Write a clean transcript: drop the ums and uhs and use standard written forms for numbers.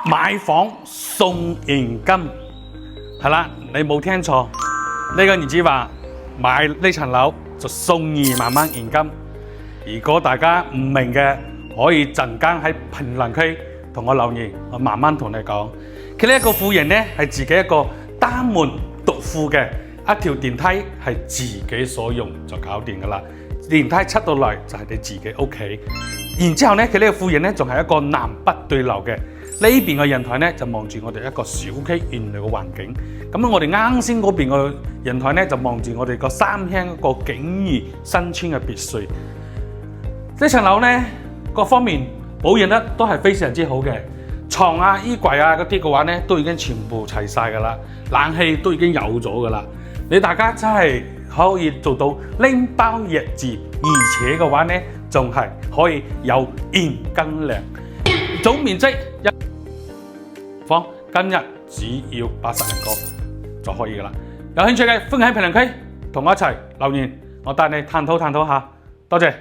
買房送現金，係啦，你冇聽錯，呢個業主話買呢層樓就送2萬蚊現金。如果大家唔明嘅，可以陣間喺評論區同我留言，我慢慢同你講。佢呢一個戶型呢係自己一個單門獨戶嘅，一條電梯係自己所用就搞掂噶啦。電梯出到嚟就係你自己屋企。然之後呢，佢呢個戶型呢仲係一個南北對流嘅。呢邊嘅陽台呢就望住我哋一個小區原來嘅環境。咁我哋啱先嗰邊嘅陽台呢就望住我哋個三鄉一個景怡新村嘅別墅。呢層樓呢各方面保養得都係非常之好嘅，床啊、衣櫃啊嗰啲嘅話呢都已經全部齊晒噶啦，冷氣都已經有咗噶啦。你大家真係可以做到拎包入住，而且嘅話呢仲係可以有現金量，總面積方今日只要80人個就可以噶啦。有興趣嘅歡迎喺評論區同我一齊留言，我帶你探討下。多謝。